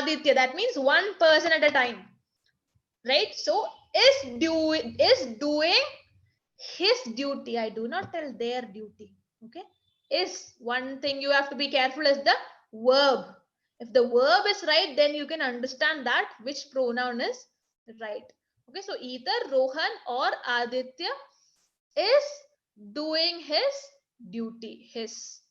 Aditya. That means one person at a time, right? So is doing his duty. I do not tell their duty. Okay, is one thing you have to be careful is the verb. If the verb is right, then you can understand that which pronoun is right. Okay, so either Rohan or Aditya is doing his duty. His.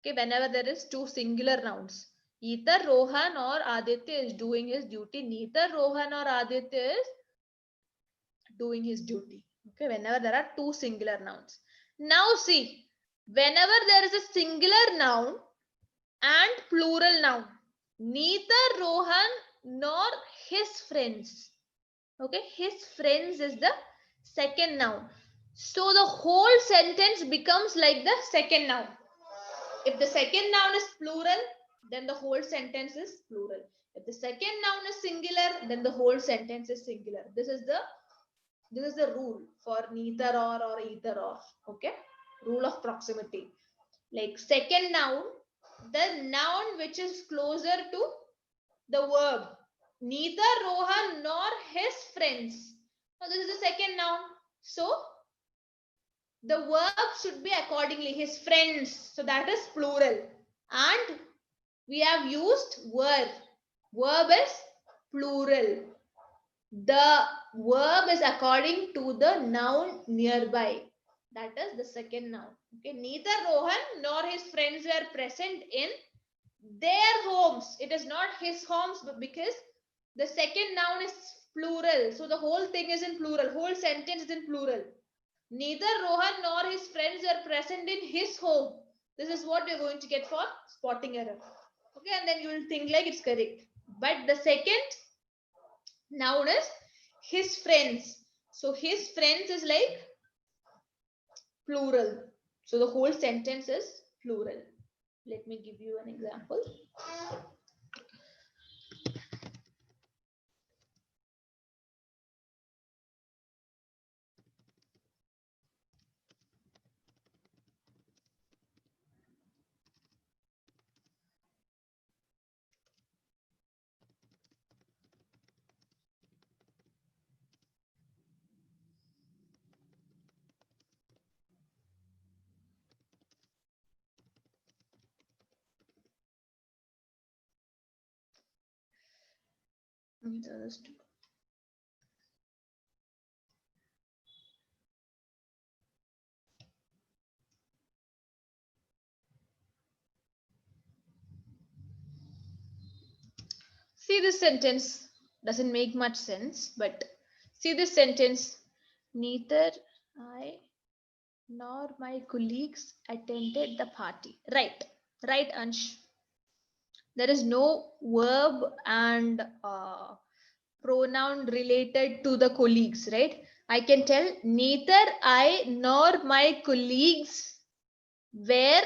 Okay, whenever there is two singular nouns, either Rohan or Aditya is doing his duty. Neither Rohan or Aditya is doing his duty. Okay, whenever there are two singular nouns. Now see, whenever there is a singular noun and plural noun, neither Rohan nor his friends. Okay, his friends is the second noun. So the whole sentence becomes like the second noun. If the second noun is plural, then the whole sentence is plural. If the second noun is singular, then the whole sentence is singular. This is the rule for neither or either or. Okay, rule of proximity. Like second noun, the noun which is closer to the verb. Neither Rohan nor his friends. Now this is the second noun. So the verb should be accordingly his friends. So that is plural. And we have used were. Verb is plural. The verb is according to the noun nearby. That is the second noun. Okay. Neither Rohan nor his friends were present in their homes. It is not his homes, but because the second noun is plural. So the whole thing is in plural. Whole sentence is in plural. Neither Rohan nor his friends were present in his home. This is what you're going to get for spotting error. Okay, and then you will think like it's correct. But the second noun is his friends. So his friends is like plural. So the whole sentence is plural. Let me give you an example. See, this sentence doesn't make much sense, but see this sentence. Neither I nor my colleagues attended the party. Right, right, Ansh. There is no verb and pronoun related to the colleagues, right? I can tell neither I nor my colleagues were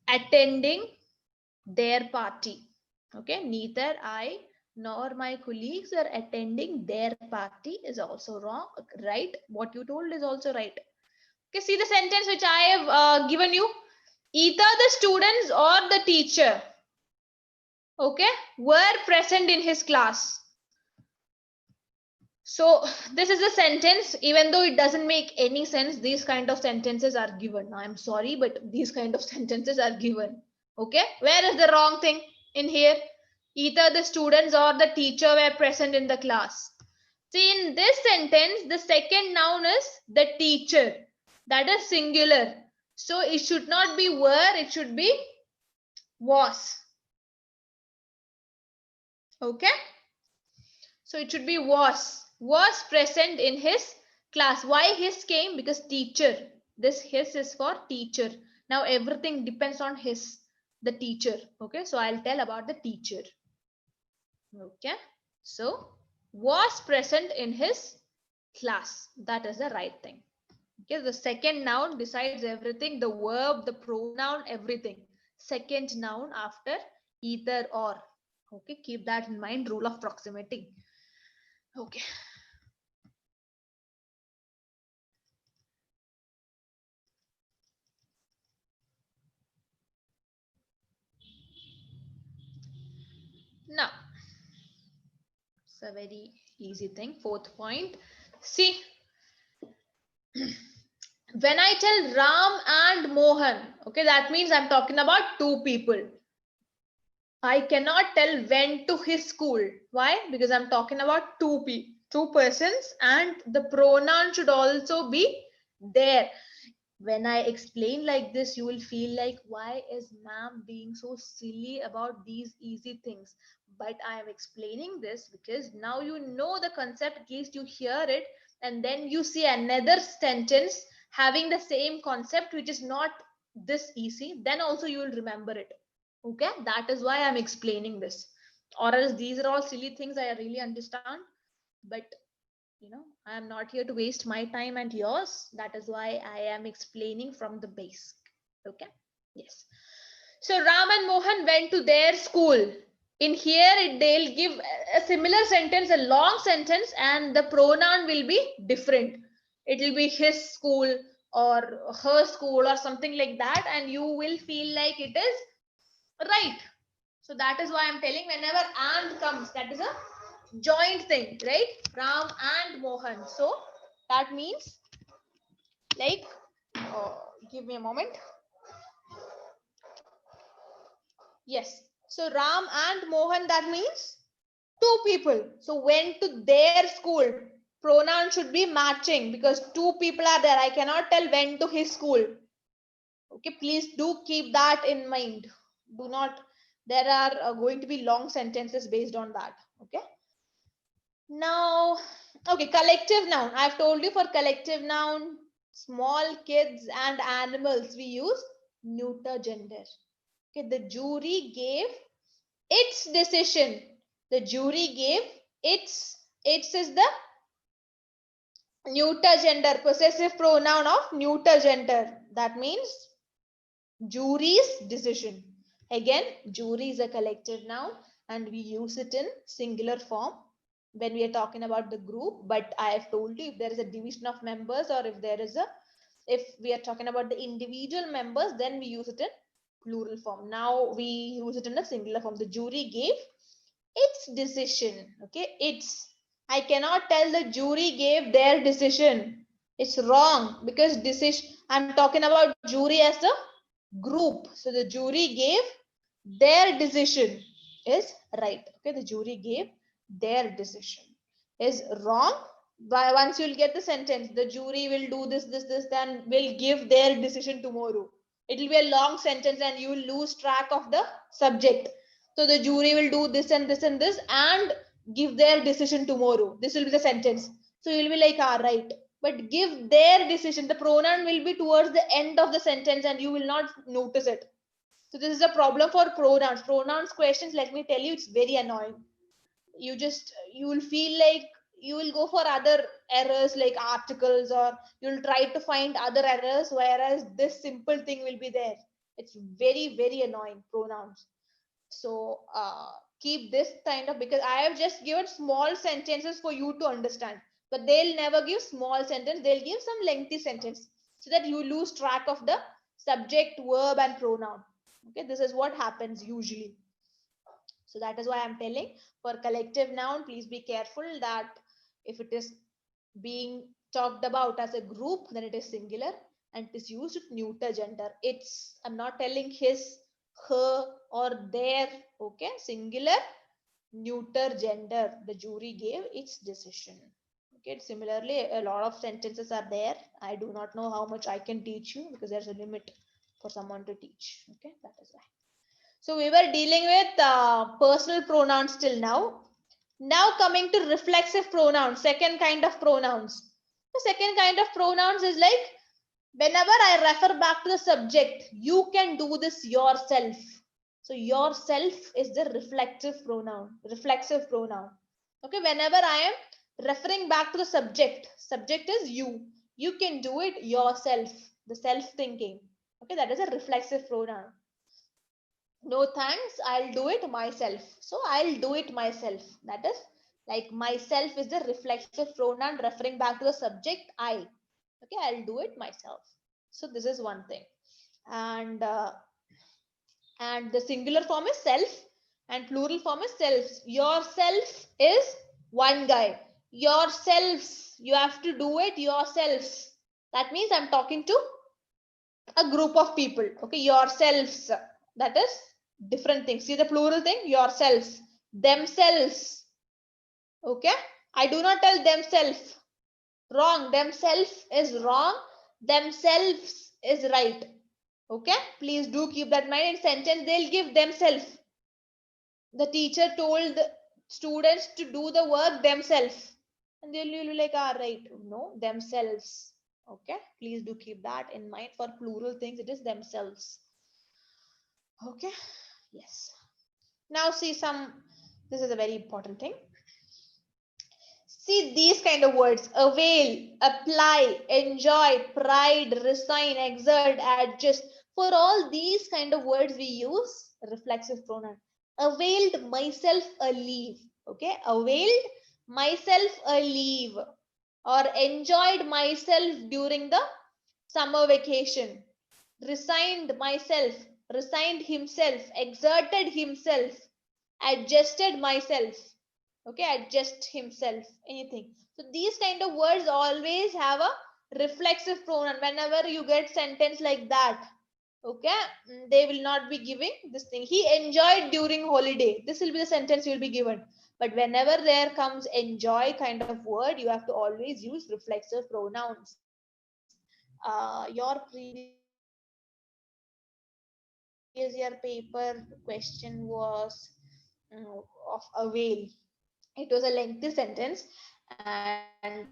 attending their party. Okay, neither I nor my colleagues were attending their party is also wrong, right? What you told is also right. Okay, see the sentence which I have given you. Either the students or the teacher, okay, were present in his class. So this is a sentence, even though it doesn't make any sense, these kind of sentences are given. I'm sorry, but these kind of sentences are given. Okay, where is the wrong thing in here? Either the students or the teacher were present in the class. See, in this sentence, the second noun is the teacher. That is singular. So it should not be were, it should be was. Okay. So it should be was present in his class. Why his came? Because teacher. This his is for teacher. Now everything depends on his, the teacher. Okay. So I'll tell about the teacher. Okay. So was present in his class. That is the right thing. Okay. The second noun decides everything. The verb, the pronoun, everything. Second noun after either or. Okay. Keep that in mind. Rule of proximity. Okay. Now, it's a very easy thing. Fourth point. See, when I tell Ram and Mohan, okay, that means I'm talking about two people. I cannot tell went to his school. Why? Because I'm talking about two persons, and the pronoun should also be there. When I explain like this, you will feel like, why is ma'am being so silly about these easy things? But I am explaining this because now you know the concept, at least you hear it, and then you see another sentence having the same concept, which is not this easy, then also you will remember it. Okay, that is why I'm explaining this. Or else these are all silly things, I really understand. But I am not here to waste my time and yours. That is why I am explaining from the basic. Okay, yes. So Ram and Mohan went to their school. In here they'll give a similar sentence, a long sentence, and the pronoun will be different. It will be his school or her school or something like that, and you will feel like it is right. So that is why I'm telling, whenever and comes, that is a joint thing, right? Ram and Mohan. So that means, like, give me a moment. Yes. So Ram and Mohan, that means two people. So went to their school. Pronoun should be matching because two people are there. I cannot tell went to his school. Okay, please do keep that in mind. Do not, there are going to be long sentences based on that. Okay. Now, okay, collective noun. I've told you, for collective noun, small kids and animals, we use neuter gender. Okay, the jury gave its decision. The jury gave its is the neuter gender, possessive pronoun of neuter gender. That means jury's decision. Again, jury is a collective noun and we use it in singular form when we are talking about the group. But I have told you, if there is a division of members, or if we are talking about the individual members, then we use it in plural form. Now we use it in a singular form. The jury gave its decision. Okay, I cannot tell the jury gave their decision. It's wrong because decision, I'm talking about jury as a group. So the jury gave their decision is right. Okay, the jury gave their decision is wrong. Once you'll get the sentence, the jury will do this, then will give their decision tomorrow. It will be a long sentence and you will lose track of the subject. So the jury will do this and this and this and give their decision tomorrow. This will be the sentence. So you'll be like, ah, right. But give their decision. The pronoun will be towards the end of the sentence and you will not notice it. So this is a problem for pronouns. Pronouns questions, let me tell you, it's very annoying. You will feel like you will go for other errors like articles, or you'll try to find other errors, whereas this simple thing will be there. It's very, very annoying, pronouns. So keep this kind of, because I have just given small sentences for you to understand, but they'll never give small sentence. They'll give some lengthy sentence so that you lose track of the subject, verb, and pronoun. Okay, this is what happens usually. So that is why I'm telling, for collective noun, please be careful that if it is being talked about as a group, then it is singular and it is used with neuter gender. I'm not telling his, her, or their. Okay, singular, neuter gender. The jury gave its decision. Okay, similarly, a lot of sentences are there. I do not know how much I can teach you because there's a limit for someone to teach. Okay, that is why. So we were dealing with personal pronouns till now. Now coming to reflexive pronouns, second kind of pronouns. The second kind of pronouns is like, whenever I refer back to the subject, you can do this yourself. So yourself is the reflexive pronoun. Okay, whenever I am referring back to the subject is you. You can do it yourself. The self-thinking. Okay, that is a reflexive pronoun. No thanks, I'll do it myself. So I'll do it myself. That is like, myself is the reflexive pronoun referring back to the subject I. Okay, I'll do it myself. So this is one thing. And the singular form is self. and plural form is selves. Yourself is one guy. Yourselves, you have to do it yourselves. That means I'm talking to a group of people. Okay, yourselves, that is different things. See the plural thing, yourselves, themselves. Okay, I do not tell themselves. Wrong. Themselves is wrong. Themselves is right. Okay, please do keep that in mind. In sentence they'll give themselves. The teacher told the students to do the work themselves, and they'll be like, ah, right, no, themselves. Okay, please do keep that in mind. For plural things it is themselves. Okay, yes. Now see some, this is a very important thing. See these kind of words: avail, apply, enjoy, pride, resign, exert, adjust. For all these kind of words we use reflexive pronoun. Availed myself a leave. Okay, availed myself a leave, or enjoyed myself during the summer vacation. Resigned myself, resigned himself, exerted himself, adjusted myself. Okay, adjust himself, anything. So these kind of words always have a reflexive pronoun. Whenever you get sentence like that, okay, they will not be giving this thing. He enjoyed during holiday. This will be the sentence you will be given. But whenever there comes enjoy kind of word, you have to always use reflexive pronouns. Your previous year paper question was of avail. It was a lengthy sentence, and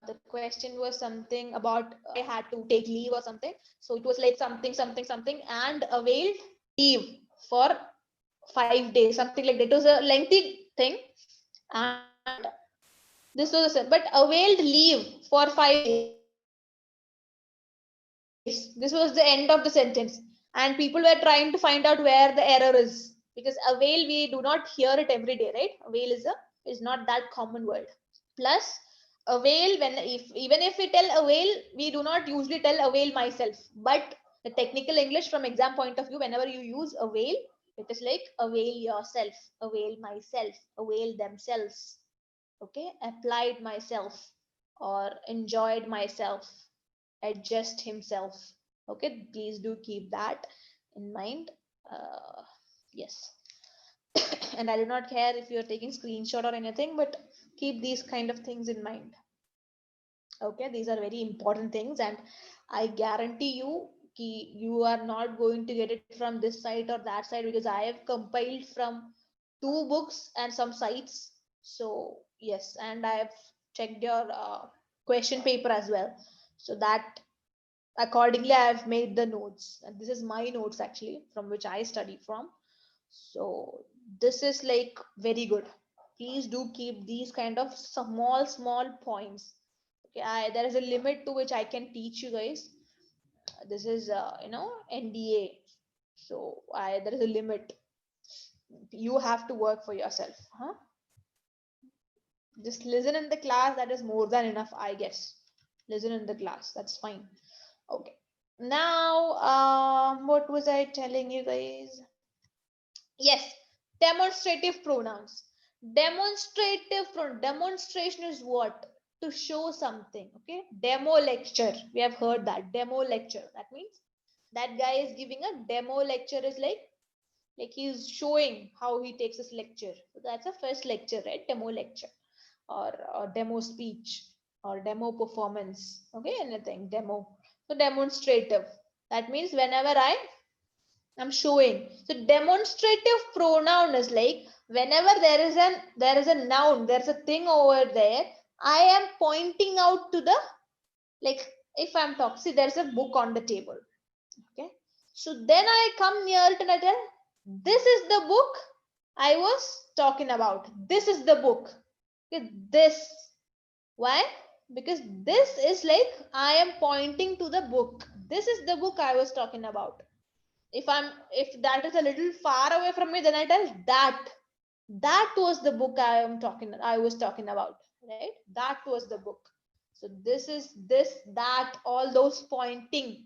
the question was something about I had to take leave or something. So it was like something something something and availed leave for 5 days, something like that. It was a lengthy thing, and this was a, but availed leave for 5 days. This was the end of the sentence, and people were trying to find out where the error is, because avail we do not hear it every day, right? Avail is not that common word. Plus avail, when if even if we tell avail, we do not usually tell avail myself. But the technical English from exam point of view, whenever you use avail, it is like avail yourself, avail myself, avail themselves. Okay, applied myself, or enjoyed myself, adjust himself. Okay, please do keep that in mind. Yes. And I do not care if you're taking screenshot or anything, but keep these kind of things in mind. Okay, these are very important things, and I guarantee you you are not going to get it from this site or that side, because I have compiled from 2 books and some sites. So yes, and I have checked your question paper as well, so that accordingly I have made the notes, and this is my notes actually from which I study from. So this is like very good. Please do keep these kind of small points. Okay, there is a limit to which I can teach you guys. This is NDA, so there is a limit. You have to work for yourself, huh? Just listen in the class, that is more than enough, I guess. Listen in the class, that's fine. Okay, now what was I telling you guys? Yes, demonstrative pronouns. Demonstration is what? To show something. Okay, demo lecture, we have heard that. Demo lecture, that means that guy is giving a demo lecture, is like he's showing how he takes his lecture. So that's a first lecture, right? Demo lecture, or demo speech, or demo performance. Okay, anything demo. So demonstrative, that means whenever I'm showing. So demonstrative pronoun is like whenever there is a noun, there's a thing over there, I am pointing out to the, like, if I'm talking, see there's a book on the table. Okay. So then I come near it and I tell, this is the book I was talking about. This is the book. Okay, this. Why? Because this is like I am pointing to the book. This is the book I was talking about. If that is a little far away from me, then I tell that was the book I was talking about, right? That was the book. So this is this, that, all those pointing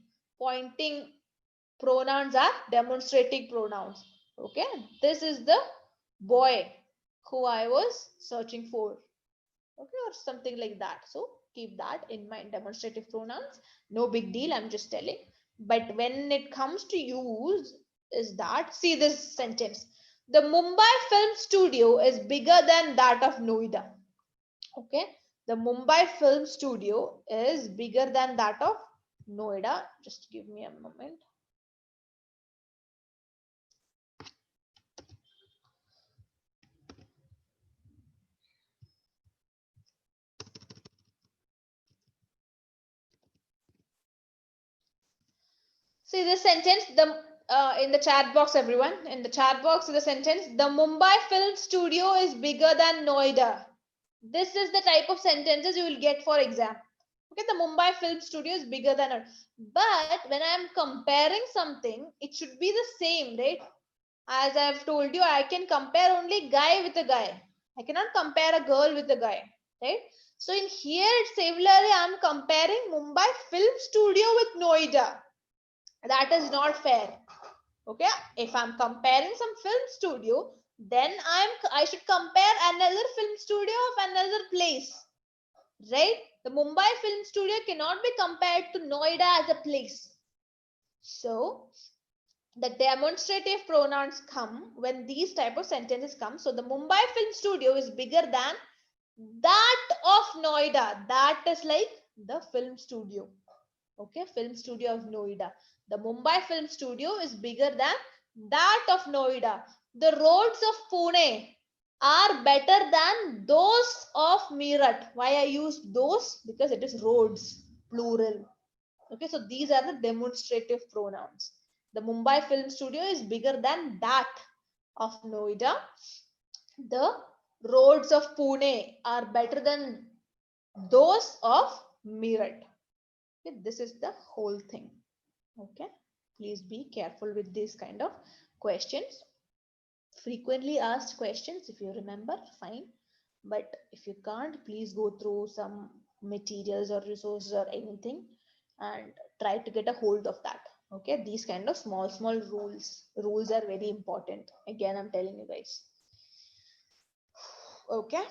pronouns are demonstrative pronouns. Okay, this is the boy who I was searching for. Okay, or something like that. So keep that in mind. Demonstrative pronouns, no big deal, I'm just telling. But when it comes to use, is that, see this sentence, the Mumbai film studio is bigger than that of Noida. Okay, the Mumbai film studio is bigger than that of Noida. Just give me a moment. See this sentence, the in the chat box, everyone. In the chat box, the sentence, the Mumbai film studio is bigger than Noida. This is the type of sentences you will get for exam. Okay, the Mumbai film studio is bigger than, but when I am comparing something, it should be the same, right? As I have told you, I can compare only guy with a guy. I cannot compare a girl with a guy, right? So in here, similarly, I am comparing Mumbai film studio with Noida. That is not fair. Okay, if I'm comparing some film studio, then I should compare another film studio of another place, right? The Mumbai film studio cannot be compared to Noida as a place. So the demonstrative pronouns come when these type of sentences come. So the Mumbai film studio is bigger than that of Noida. That is like the film studio. Okay, film studio of Noida. The Mumbai film studio is bigger than that of Noida. The roads of Pune are better than those of Meerut. Why I use those? Because it is roads, plural. Okay, so these are the demonstrative pronouns. The Mumbai film studio is bigger than that of Noida. The roads of Pune are better than those of Meerut. Okay, this is the whole thing. Okay, please be careful with these kind of questions. Frequently asked questions, if you remember, fine. But if you can't, please go through some materials or resources or anything and try to get a hold of that. Okay, these kind of small rules are very important. Again, I'm telling you guys. Okay,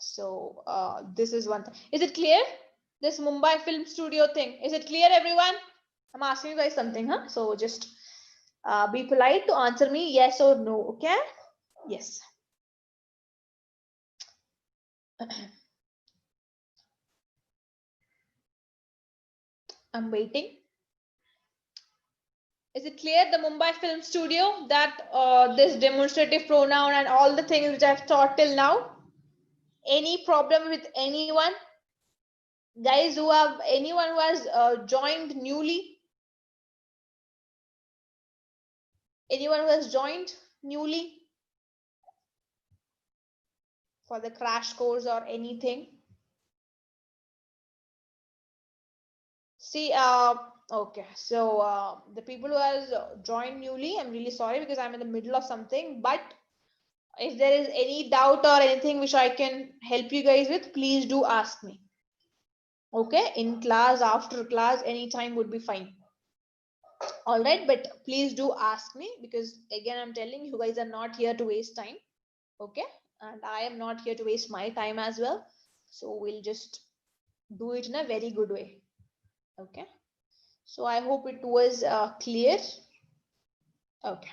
so this is one thing. Is it clear? This Mumbai film studio thing, is it clear, everyone? I'm asking you guys something, huh? So just be polite to answer me yes or no. Okay, yes. I'm waiting. Is it clear, the Mumbai film studio, that this demonstrative pronoun and all the things which I've taught till now? Any problem with anyone? Guys who have, anyone who has joined newly? Anyone who has joined newly for the crash course or anything? See, okay, so the people who has joined newly, I'm really sorry because I'm in the middle of something, but if there is any doubt or anything which I can help you guys with, please do ask me. Okay, in class, after class, anytime would be fine. All right, but please do ask me, because again, I'm telling you guys are not here to waste time. Okay, and I am not here to waste my time as well. So we'll just do it in a very good way. Okay, so I hope it was clear. Okay.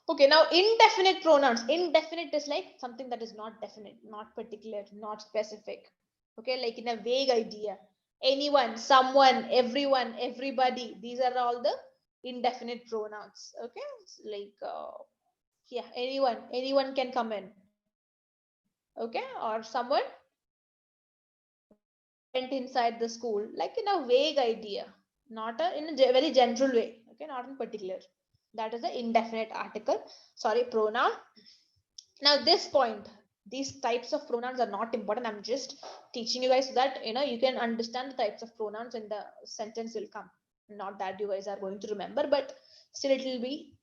Okay, now indefinite pronouns. Indefinite is like something that is not definite, not particular, not specific. Okay, like in a vague idea. Anyone, someone, everyone, everybody. These are all the indefinite pronouns. Okay, it's like yeah, anyone can come in. Okay, or someone went inside the school, like in a vague idea, not in a very general way. Okay, not in particular. That is the indefinite article. Sorry, pronoun. Now this point, these types of pronouns are not important. I'm just teaching you guys so that you can understand the types of pronouns and the sentence will come. Not that you guys are going to remember, but still it will be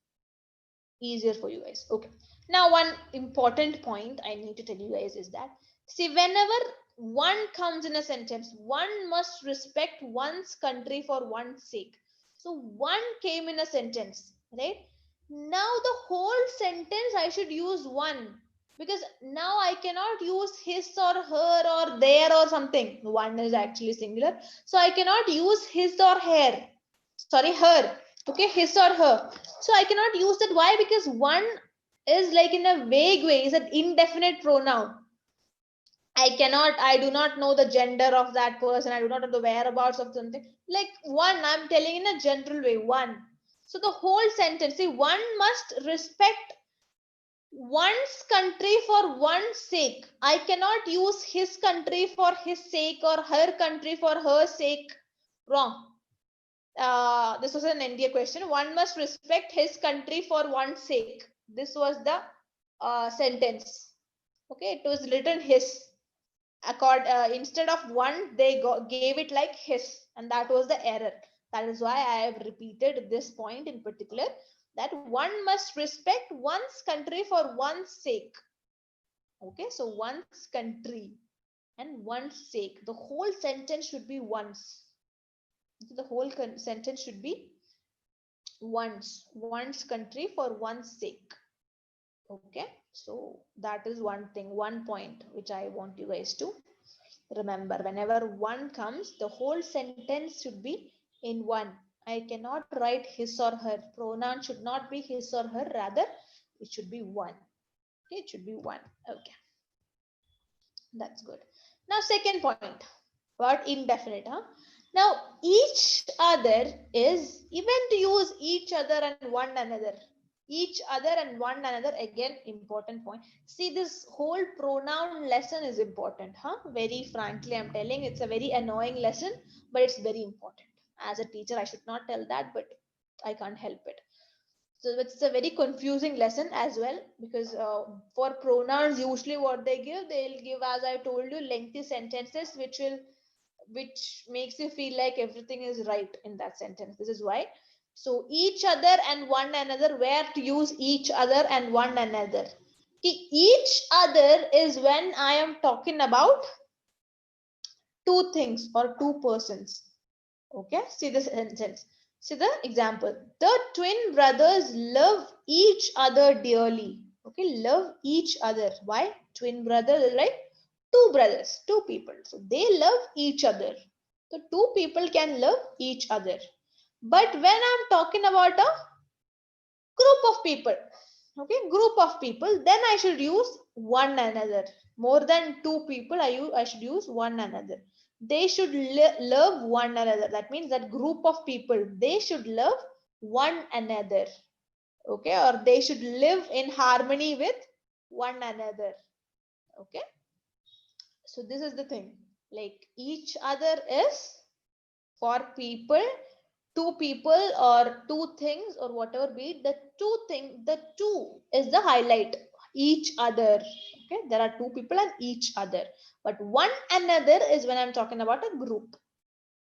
easier for you guys. Okay, now one important point I need to tell you guys is that, see, whenever one comes in a sentence, one must respect one's country for one's sake. So one came in a sentence, right? Now the whole sentence I should use one, because now I cannot use his or her or their or something. One is actually singular. So I cannot use his or her. Sorry, her. Okay, his or her. So I cannot use that. Why? Because one is like in a vague way, is an indefinite pronoun. I do not know the gender of that person. I do not know the whereabouts of something. Like one, I'm telling in a general way, one. So the whole sentence, see, one must respect one's country for one's sake. I cannot use his country for his sake or her country for her sake. Wrong. This was an NDA question. One must respect his country for one's sake. This was the sentence. Okay, it was written his. Instead of one, they gave it like his, and that was the error. That is why I have repeated this point in particular, that one must respect one's country for one's sake. Okay, so one's country and one's sake. The whole sentence should be once. The whole sentence should be one's country for one's sake. Okay, so that is one thing, one point which I want you guys to remember. Whenever one comes, the whole sentence should be in one. I cannot write his or her. Pronoun should not be his or her, rather it should be one. Okay, it should be one. Okay, that's good. Now second point about indefinite. Now each other is, even to use each other and one another. Each other and one another, again important point. See, this whole pronoun lesson is important. Very frankly, I'm telling, it's a very annoying lesson, but it's very important. As a teacher, I should not tell that, but I can't help it. So it's a very confusing lesson as well, because for pronouns, usually what they'll give, as I told you, lengthy sentences which makes you feel like everything is right in that sentence. This is why. So each other and one another, where to use each other and one another. Each other is when I am talking about two things or two persons. Okay, see the sentence. See the example. The twin brothers love each other dearly. Okay, love each other. Why? Twin brothers, like two brothers, two people. So they love each other. So two people can love each other. But when I'm talking about a group of people, okay, group of people, then I should use one another. More than two people, I should use one another. They should love one another. That means that group of people, they should love one another. Okay, or they should live in harmony with one another. Okay, so this is the thing, like each other is for people, two people or two things or whatever be it, the two thing, the two is the highlight. Each other. Okay, there are two people and each other, but one another is when I'm talking about a group.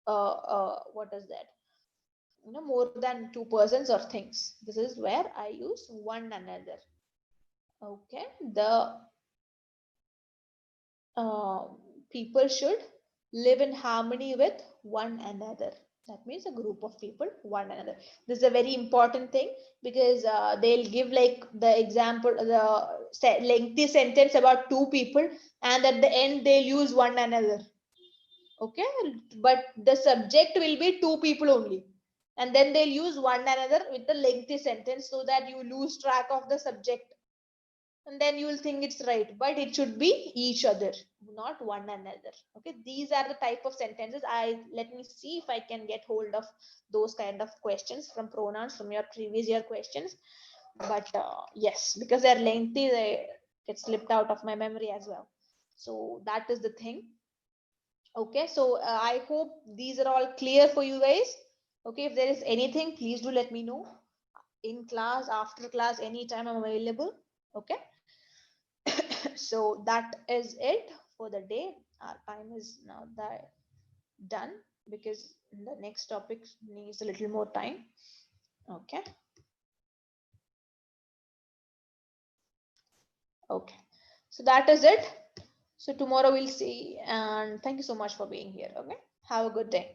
What is that? More than two persons or things. This is where I use one another. Okay, the uh, people should live in harmony with one another. That means a group of people, one another. This is a very important thing, because they'll give like the example, the lengthy sentence about two people, and at the end they'll use one another. Okay, but the subject will be two people only, and then they'll use one another with the lengthy sentence, so that you lose track of the subject, and then you will think it's right, but it should be each other, not one another. Okay, these are the type of sentences. Let me see if I can get hold of those kind of questions from pronouns from your previous year questions, but yes, because they're lengthy, they get slipped out of my memory as well. So that is the thing. Okay, so I hope these are all clear for you guys. Okay, if there is anything, please do let me know in class, after class, anytime I'm available. Okay, so that is it for the day. Our time is now done, because the next topic needs a little more time. Okay. Okay, so that is it. So tomorrow we'll see, and thank you so much for being here. Okay, have a good day.